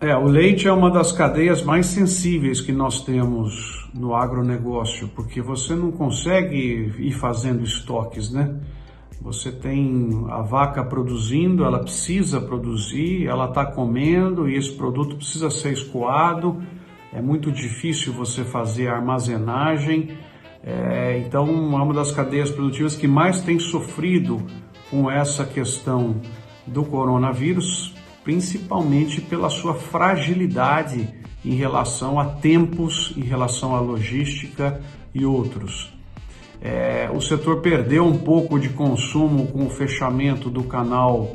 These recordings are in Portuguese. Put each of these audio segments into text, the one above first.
O leite é uma das cadeias mais sensíveis que nós temos no agronegócio, porque você não consegue ir fazendo estoques, né? Você tem a vaca produzindo, ela precisa produzir, ela está comendo e esse produto precisa ser escoado. É muito difícil você fazer armazenagem. Então, é uma das cadeias produtivas que mais tem sofrido com essa questão do coronavírus, principalmente pela sua fragilidade em relação a tempos, em relação à logística e outros. O setor perdeu um pouco de consumo com o fechamento do canal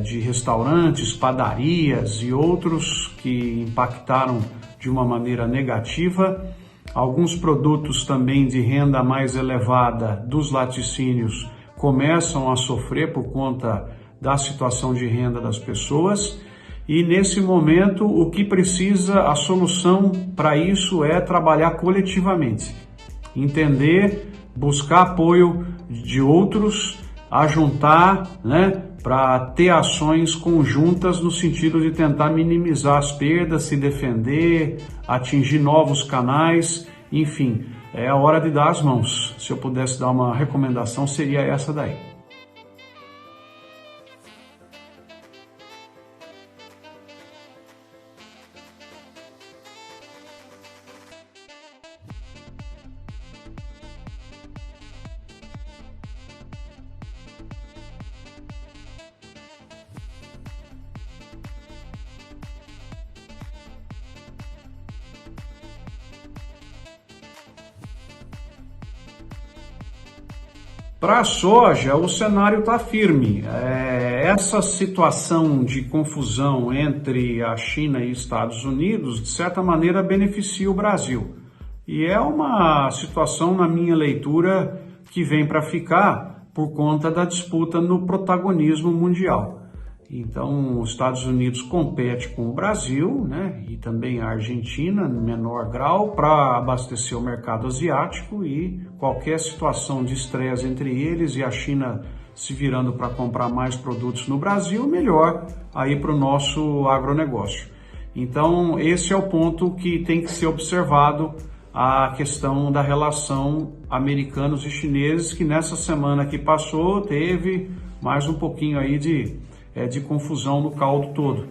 de restaurantes, padarias e outros que impactaram de uma maneira negativa. Alguns produtos também de renda mais elevada dos laticínios começam a sofrer por conta da situação de renda das pessoas. E nesse momento o que precisa, a solução para isso é trabalhar coletivamente, entender, buscar apoio de outros, ajuntar, né, para ter ações conjuntas no sentido de tentar minimizar as perdas, se defender, atingir novos canais, enfim, é a hora de dar as mãos. Se eu pudesse dar uma recomendação, seria essa daí. Para a soja, o cenário está firme. Essa situação de confusão entre a China e Estados Unidos, de certa maneira, beneficia o Brasil. E é uma situação, na minha leitura, que vem para ficar por conta da disputa no protagonismo mundial. Então, os Estados Unidos compete com o Brasil, né, e também a Argentina, em menor grau, para abastecer o mercado asiático, e qualquer situação de estresse entre eles e a China se virando para comprar mais produtos no Brasil, melhor aí para o nosso agronegócio. Então, esse é o ponto que tem que ser observado, a questão da relação americanos e chineses, que nessa semana que passou teve mais um pouquinho aí de confusão no caldo todo.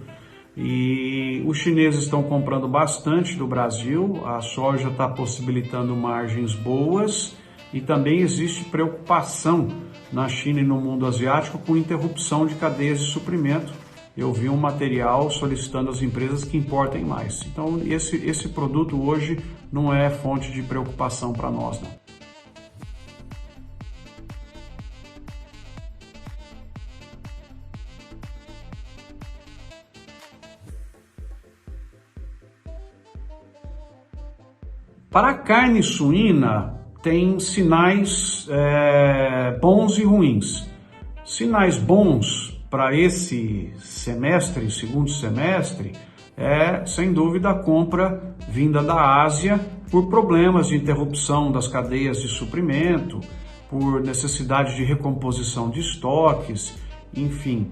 E os chineses estão comprando bastante do Brasil, a soja está possibilitando margens boas e também existe preocupação na China e no mundo asiático com interrupção de cadeias de suprimento. Eu vi um material solicitando às empresas que importem mais. Então esse produto hoje não é fonte de preocupação para nós, não. Para a carne suína, tem sinais bons e ruins. Sinais bons para esse semestre, segundo semestre, sem dúvida a compra vinda da Ásia por problemas de interrupção das cadeias de suprimento, por necessidade de recomposição de estoques, enfim.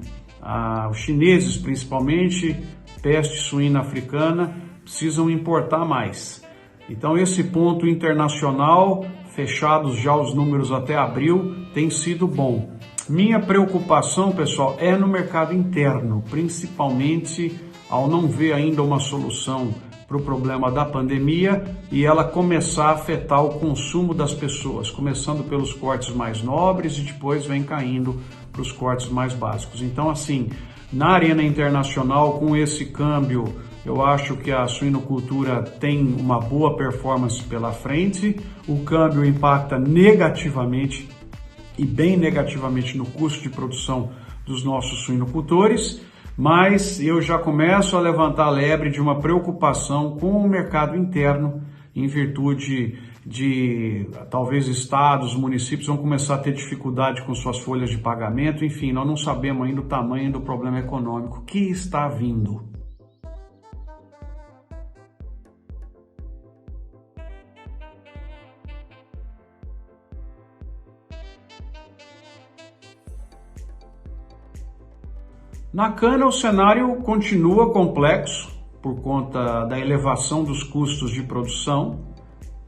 Os chineses, principalmente, peste suína africana, precisam importar mais. Então esse ponto internacional, fechados já os números até abril, tem sido bom. Minha preocupação, pessoal, é no mercado interno, principalmente ao não ver ainda uma solução para o problema da pandemia e ela começar a afetar o consumo das pessoas, começando pelos cortes mais nobres e depois vem caindo para os cortes mais básicos. Então, assim, na arena internacional, com esse câmbio, eu acho que a suinocultura tem uma boa performance pela frente. O câmbio impacta negativamente e bem negativamente no custo de produção dos nossos suinocultores, mas eu já começo a levantar a lebre de uma preocupação com o mercado interno, em virtude de talvez estados, municípios vão começar a ter dificuldade com suas folhas de pagamento. Enfim, nós não sabemos ainda o tamanho do problema econômico que está vindo. Na cana, o cenário continua complexo, por conta da elevação dos custos de produção,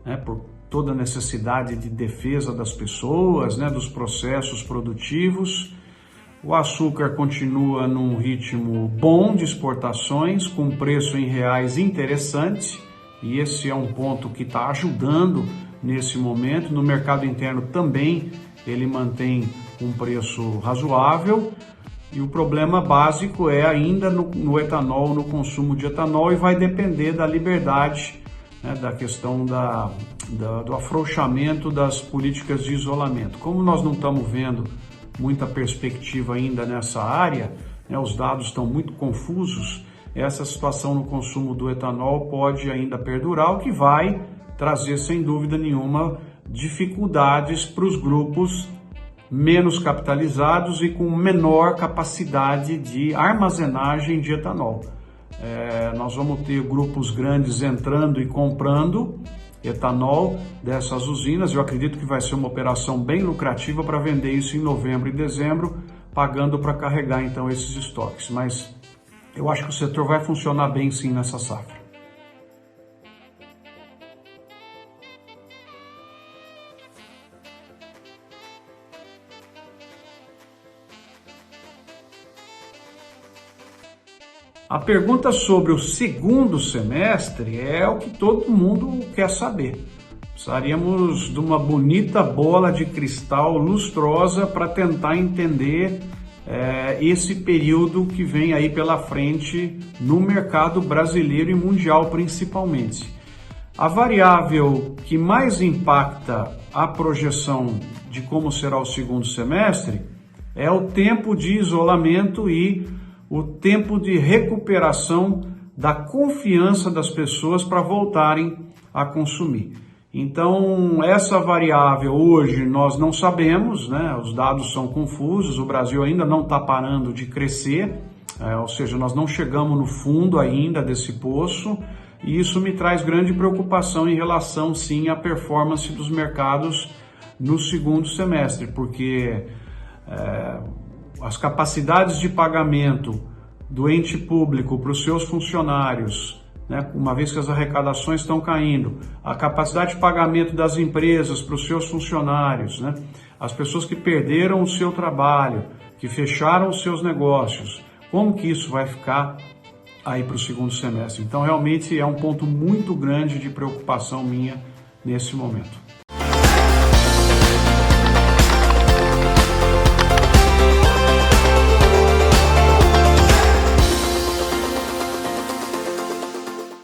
né, por toda a necessidade de defesa das pessoas, né, dos processos produtivos. O açúcar continua num ritmo bom de exportações, com preço em reais interessante, e esse é um ponto que está ajudando nesse momento. No mercado interno também ele mantém um preço razoável, e o problema básico é ainda no etanol, no consumo de etanol, e vai depender da liberdade, né, da questão do afrouxamento das políticas de isolamento. Como nós não estamos vendo muita perspectiva ainda nessa área, né, os dados estão muito confusos, essa situação no consumo do etanol pode ainda perdurar, o que vai trazer, sem dúvida nenhuma, dificuldades para os grupos menos capitalizados e com menor capacidade de armazenagem de etanol. Nós vamos ter grupos grandes entrando e comprando etanol dessas usinas. Eu acredito que vai ser uma operação bem lucrativa para vender isso em novembro e dezembro, pagando para carregar então esses estoques. Mas eu acho que o setor vai funcionar bem sim nessa safra. A pergunta sobre o segundo semestre é o que todo mundo quer saber. Precisaríamos de uma bonita bola de cristal lustrosa para tentar entender esse período que vem aí pela frente no mercado brasileiro e mundial principalmente. A variável que mais impacta a projeção de como será o segundo semestre é o tempo de isolamento e o tempo de recuperação da confiança das pessoas para voltarem a consumir. Então, essa variável hoje nós não sabemos, né? Os dados são confusos, o Brasil ainda não está parando de crescer, ou seja, nós não chegamos no fundo ainda desse poço, e isso me traz grande preocupação em relação, sim, à performance dos mercados no segundo semestre, porque as capacidades de pagamento do ente público para os seus funcionários, né, uma vez que as arrecadações estão caindo, a capacidade de pagamento das empresas para os seus funcionários, né, as pessoas que perderam o seu trabalho, que fecharam os seus negócios, como que isso vai ficar aí para o segundo semestre? Então, realmente é um ponto muito grande de preocupação minha nesse momento.